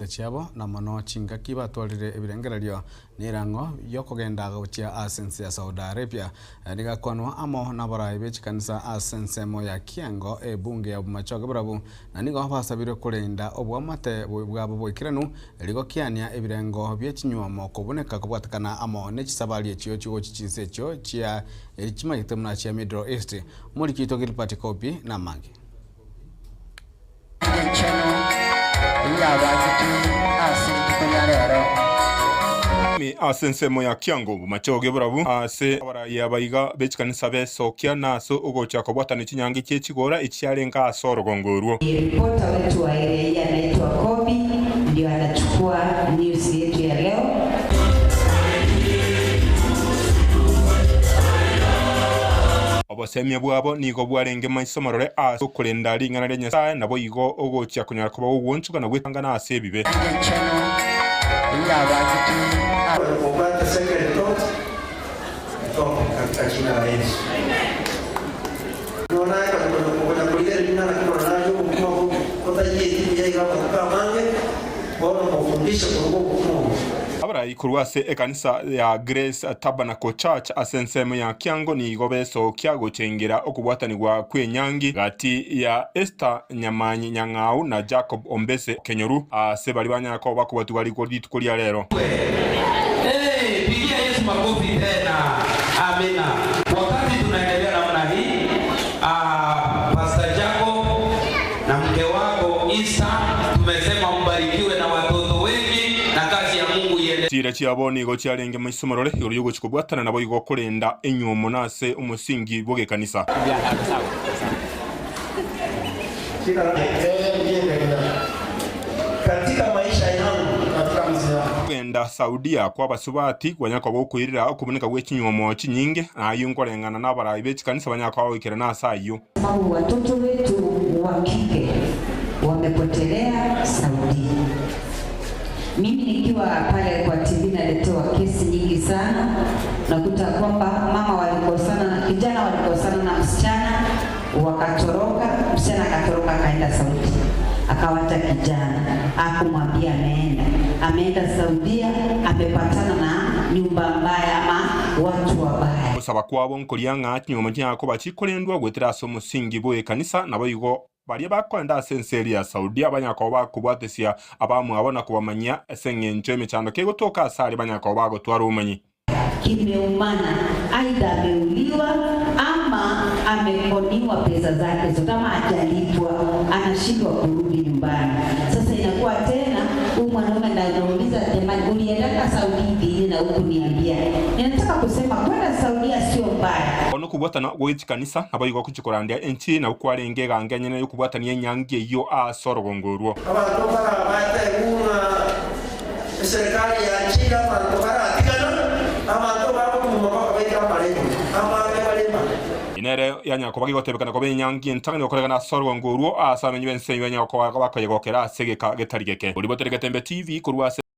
Chiabo na mono chingaki batwarire ebirengererio nirango yokogenda gochia asense ya Saudi Arabia nigakonwa amo na barayi bechikanisa asense mo ya Kiango ebunge ya Bumachoge burabu na nigo basabire kurinda obwamate bwabo bwikiranu ligo kiania ebirengo byechinyuamo kuboneka kubwatakana amo nechisabali ekyo chigo chichise ekyo chia echimayite muna chia Middle East muri kito Gilbert Kopi na Magi asense mo ya Kiango Bumachoge burabu ase abarayi abayiga bechikanisa besokia naso ugocha kubwatana chinyangi cyechigora ichiarenga asorogongorwo. Ripota wetu wa area anaitwa Kobi ndio anachukua news yetu ya leo. Obosemia bwabo nigo bwarenge maisomarore aso kurenda ringana rya Nyasaye nabo igo ugocha kunyara kuba uwonchuka na gwetangana ase ebibe. Abarayi kurwase ekanisa ya Grace Tabernacle Church asensemo ya Kiango ni gobeso kyago chengera okubwatanirwa kwenyangi gati ya Esther Nyamanyi Nyang'au na Jacob Ombese Kenyoru ase bali banyako bakubatugali ko litukolia lero. Pigia Yesu makofi tena. Amina. Wakati tunaendelea namna hii, Pastor Jacob na mke wako Isa tumesema mbarikiwe na watoto wengi na kazi ya Mungu iendelee. Tira chiaboni go chiarenge maisomarore yorugo chikubwatana nabo igo kurenda enyumo nase umusingi boge kanisa. Katika maisha yangu katika mzee kugenda Saudia kwa basubati kwanyako bokwirira okuboneka gwechinyumo chinyinge ayungo rengana n'abarayi bechikanisa banyako awikira nasayo. Sababu watoto wetu wa kike wamepotelea Saudia. Mimi nikiwa pale kwa TV naletewa kesi nyingi sana, nakuta kwamba mama walikosana, kijana walikosana na msichana wakatoroka, msichana akatoroka akaenda Saudia. Akawacha kijana, hakumwambia ameenda Saudia, amepatana na nyumba mbaya ama watu wabaya. Osaba kwabo nkolianga nyuma cyako bachikolendwa gwetera so musingi boye kanisa nabo igo bari bakwenda asenseri ya Saudia abanyako bakubwatesia abamu abona kubamanya esenge ncheme cyane ke gutoka asari banyako bagotwara umanyi. Kimeumana, aidha ameuliwa ama amekoniwa pesa zake zote, kama hajalipwa anashindwa kurudi nyumbani. Sasa inakuwa tena huyu mwanaume anauliza, jamani, ulienda Saudi na huku niambia. Ninataka kusema kwenda Saudia sio mbaya. Ono kubwatana gwechi kanisa abayigo kuchikorandia enchi na ukwarenge ganganye na kubwatania nyange yo asorogongorwo. abantu barabate una serikali ya China barabara atikana abantu babo mu mabaka baita maremo amane balema inere yanyako bagigotebekana ko benyangi entangani okoregana sorogongorwo asamenye bense yanyako bakayegokera segeka getarigeke uri boteregetembe TV kurwase